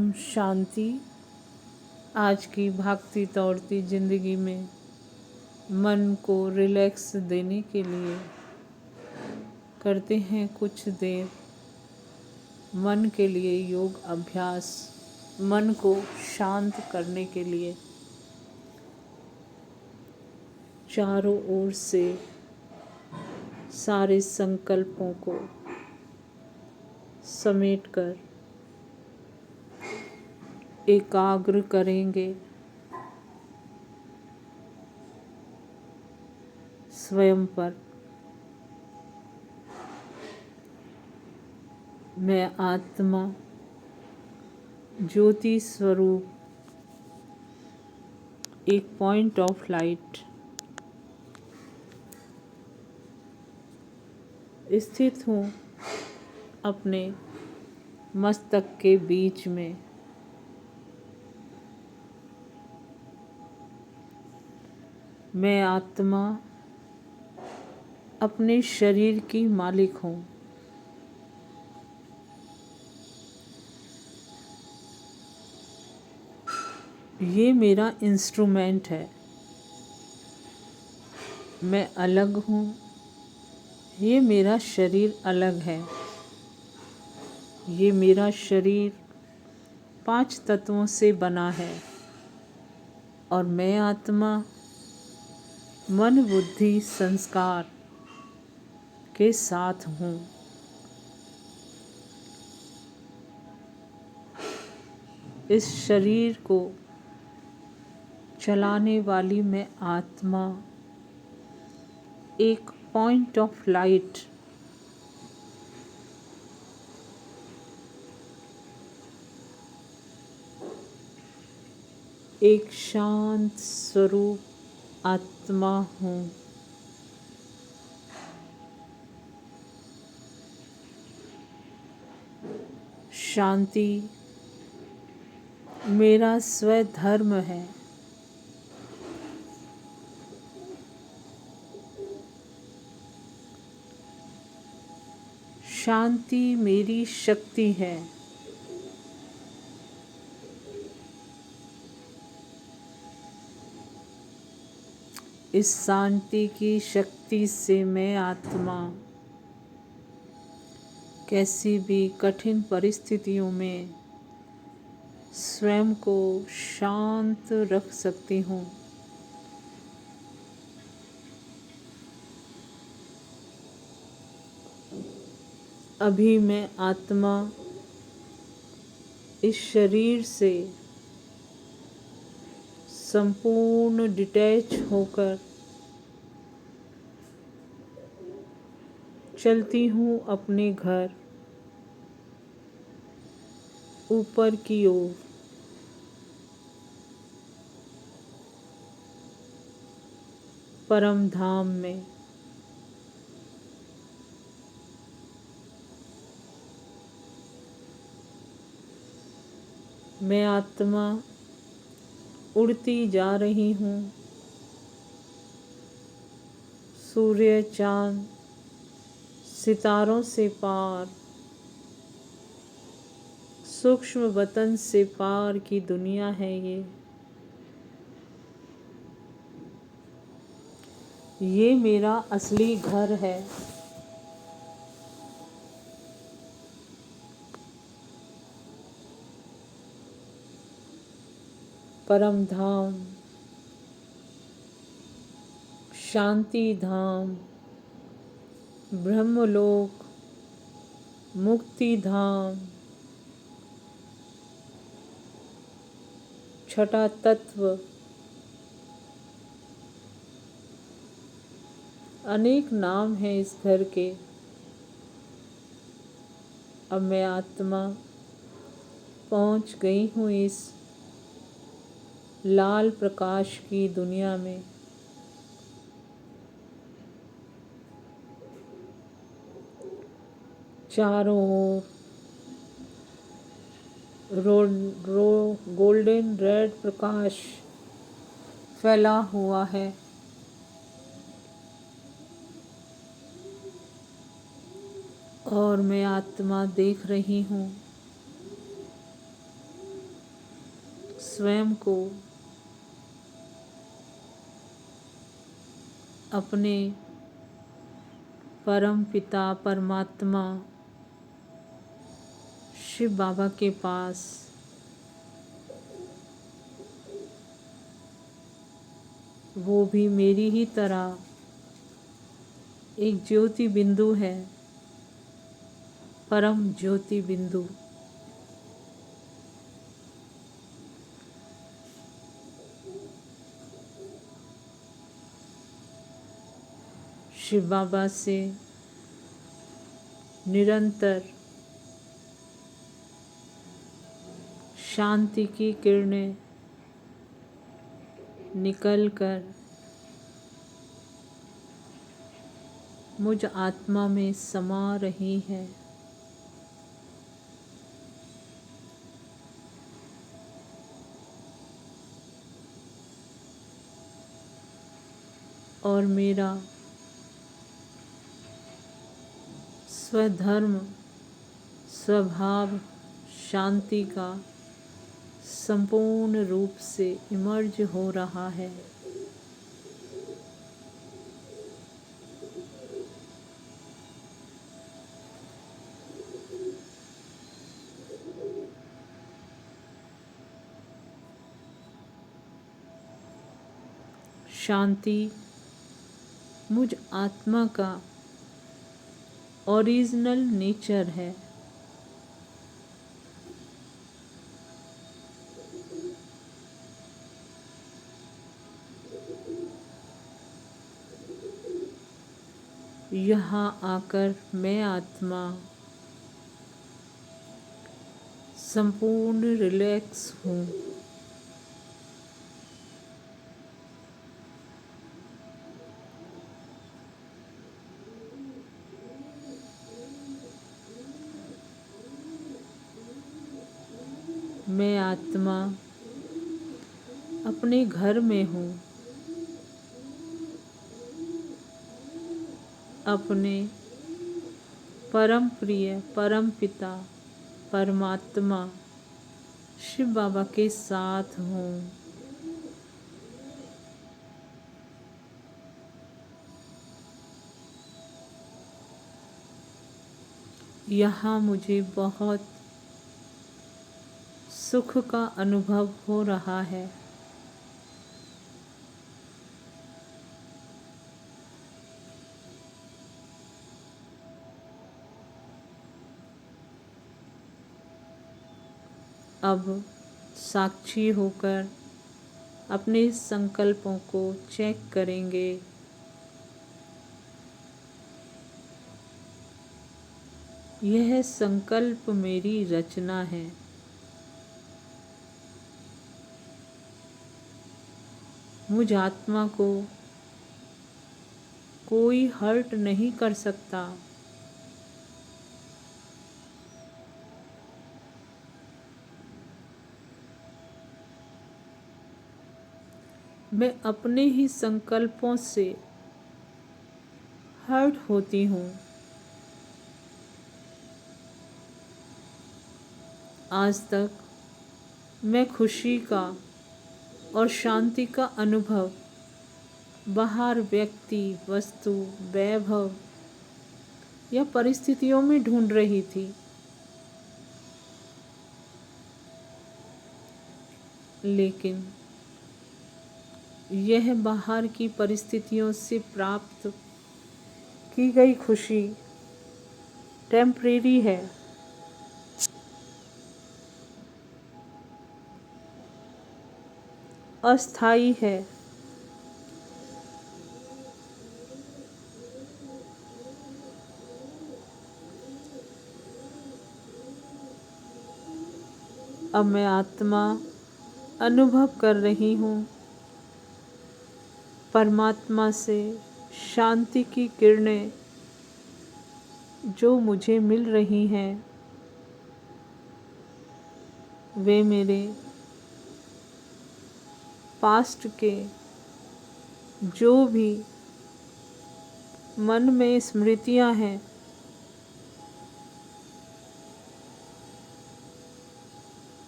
ओम शांति। आज की भागती दौड़ती जिंदगी में मन को रिलैक्स देने के लिए करते हैं कुछ देर मन के लिए योग अभ्यास। मन को शांत करने के लिए चारों ओर से सारे संकल्पों को समेटकर एकाग्र करेंगे। स्वयं पर मैं आत्मा ज्योति स्वरूप एक पॉइंट ऑफ लाइट स्थित हूँ अपने मस्तक के बीच में। मैं आत्मा अपने शरीर की मालिक हूँ। ये मेरा इंस्ट्रूमेंट है। मैं अलग हूँ, ये मेरा शरीर अलग है। ये मेरा शरीर 5 तत्वों से बना है और मैं आत्मा मन बुद्धि संस्कार के साथ हूँ। इस शरीर को चलाने वाली मैं आत्मा एक पॉइंट ऑफ लाइट एक शांत स्वरूप आत्मा हूँ। शांति मेरा स्वधर्म है। शांति मेरी शक्ति है। इस शांति की शक्ति से मैं आत्मा कैसी भी कठिन परिस्थितियों में स्वयं को शांत रख सकती हूँ। अभी मैं आत्मा इस शरीर से संपूर्ण डिटैच होकर चलती हूँ अपने घर ऊपर की ओर। परम धाम में मैं आत्मा उड़ती जा रही हूँ। सूर्य चांद सितारों से पार, सूक्ष्म वतन से पार की दुनिया है ये मेरा असली घर है। परम धाम, शांति धाम, ब्रह्मलोक, मुक्ति धाम, छठा तत्व, अनेक नाम हैं इस घर के। अब मैं आत्मा पहुंच गई हूँ इस लाल प्रकाश की दुनिया में। चारों ओर गोल्डन रेड प्रकाश फैला हुआ है। और मैं आत्मा देख रही हूँ स्वयं को अपने परम पिता परमात्मा शिव बाबा के पास वो भी मेरी ही तरह एक ज्योति बिंदु है, परम ज्योति बिंदु। शिव बाबा से निरंतर शांति की किरणें निकलकर मुझ आत्मा में समा रही है। और मेरा स्वधर्म स्वभाव शांति का संपूर्ण रूप से इमर्ज हो रहा है। शांति मुझ आत्मा का ओरिजिनल नेचर है। यहाँ आकर मैं आत्मा संपूर्ण रिलैक्स हूँ। मैं आत्मा अपने घर में हूँ, अपने परम प्रिय परम पिता परमात्मा शिव बाबा के साथ हूँ। यहाँ मुझे बहुत सुख का अनुभव हो रहा है। अब साक्षी होकर अपने संकल्पों को चेक करेंगे। यह संकल्प मेरी रचना है। मुझ आत्मा को कोई हर्ट नहीं कर सकता। मैं अपने ही संकल्पों से हर्ट होती हूँ। आज तक मैं खुशी का और शांति का अनुभव बाहर व्यक्ति, वस्तु, वैभव या परिस्थितियों में ढूंढ रही थी, लेकिन यह बाहर की परिस्थितियों से प्राप्त की गई खुशी टेम्परेरी है। अस्थाई है। अब मैं आत्मा अनुभव कर रही हूँ परमात्मा से शांति की किरणें जो मुझे मिल रही हैं, वे मेरे पास्ट के जो भी मन में स्मृतियाँ हैं,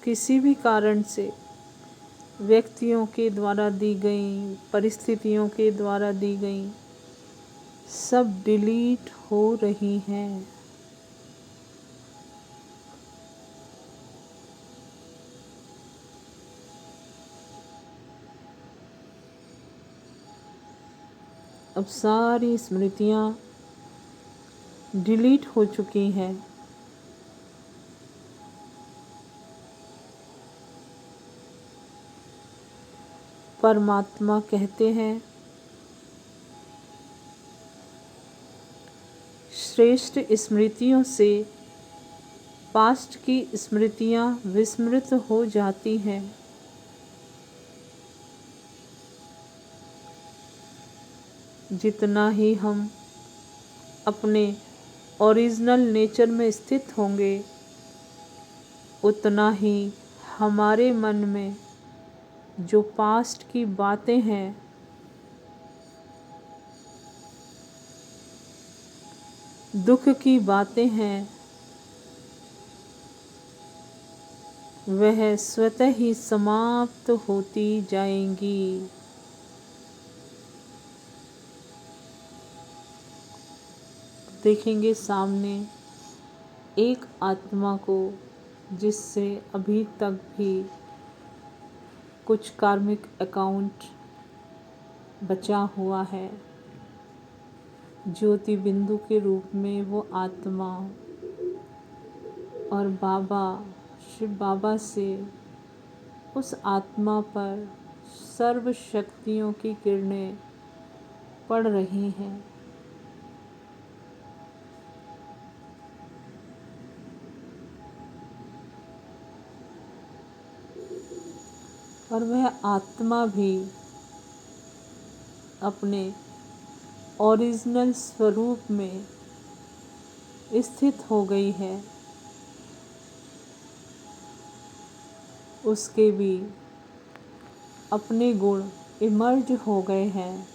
किसी भी कारण से व्यक्तियों के द्वारा दी गई, परिस्थितियों के द्वारा दी गई, सब डिलीट हो रही हैं। अब सारी स्मृतियाँ डिलीट हो चुकी हैं। परमात्मा कहते हैं, श्रेष्ठ स्मृतियों से पास्ट की स्मृतियाँ विस्मृत हो जाती हैं। जितना ही हम अपने ओरिजिनल नेचर में स्थित होंगे, उतना ही हमारे मन में जो पास्ट की बातें हैं, दुख की बातें हैं, वह स्वतः ही समाप्त होती जाएंगी। देखेंगे सामने एक आत्मा को जिससे अभी तक भी कुछ कार्मिक अकाउंट बचा हुआ है। ज्योति बिंदु के रूप में वो आत्मा और बाबा, शिव बाबा से उस आत्मा पर सर्व शक्तियों की किरणें पड़ रही हैं। और वह आत्मा भी अपने ओरिजिनल स्वरूप में स्थित हो गई है। उसके भी अपने गुण इमर्ज हो गए हैं।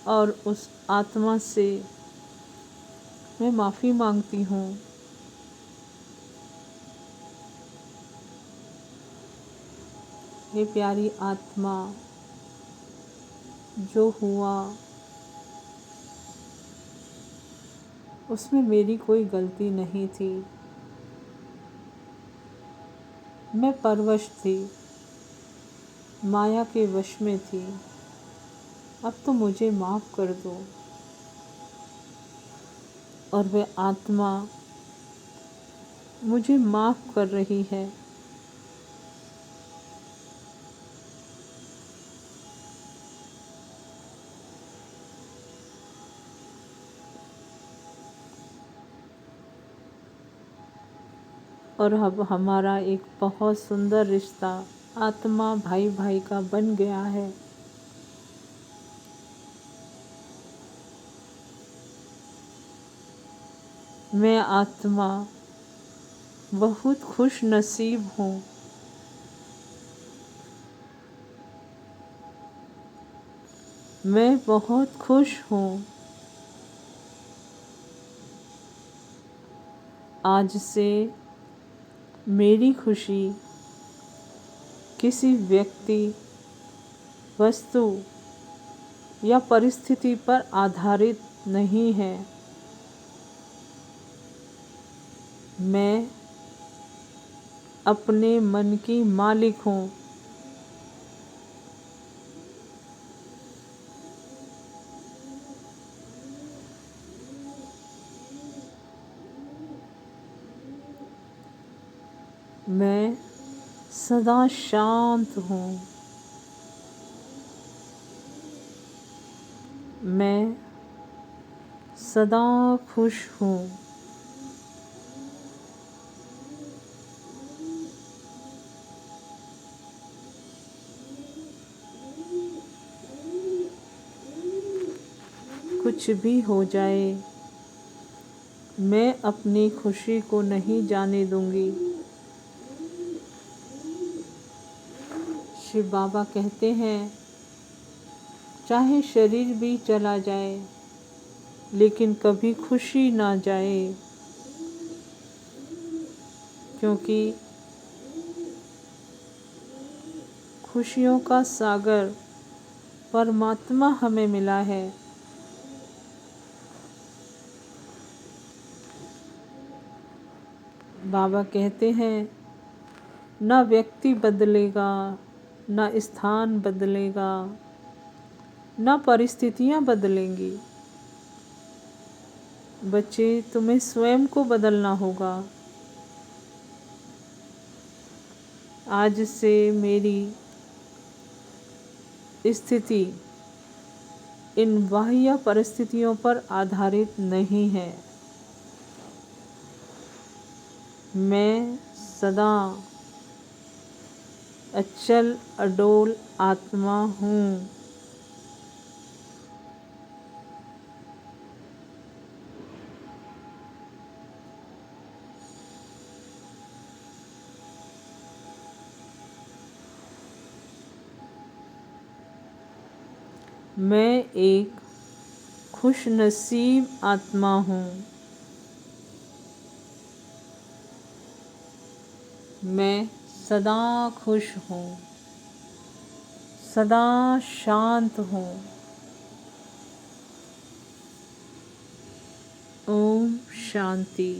और उस आत्मा से मैं माफ़ी मांगती हूँ। हे प्यारी आत्मा, जो हुआ उसमें मेरी कोई गलती नहीं थी। मैं परवश थी, माया के वश में थी। अब तो मुझे माफ़ कर दो। और वह आत्मा मुझे माफ़ कर रही है। और अब हमारा एक बहुत सुंदर रिश्ता आत्मा भाई भाई का बन गया है। मैं आत्मा बहुत खुश नसीब हूँ। मैं बहुत खुश हूँ। आज से मेरी खुशी किसी व्यक्ति, वस्तु या परिस्थिति पर आधारित नहीं है। मैं अपने मन की मालिक हूँ। मैं सदा शांत हूँ। मैं सदा खुश हूँ। कुछ भी हो जाए, मैं अपनी खुशी को नहीं जाने दूंगी। शिव बाबा कहते हैं, चाहे शरीर भी चला जाए, लेकिन कभी खुशी ना जाए, क्योंकि खुशियों का सागर परमात्मा हमें मिला है। बाबा कहते हैं, ना व्यक्ति बदलेगा, ना स्थान बदलेगा, ना परिस्थितियां बदलेंगी। बच्चे, तुम्हें स्वयं को बदलना होगा। आज से मेरी स्थिति इन बाह्य परिस्थितियों पर आधारित नहीं है। मैं सदा अचल अडोल आत्मा हूँ। मैं एक खुशनसीब आत्मा हूँ। मैं सदा खुश हूँ, सदा शांत हूँ। ओम शांति।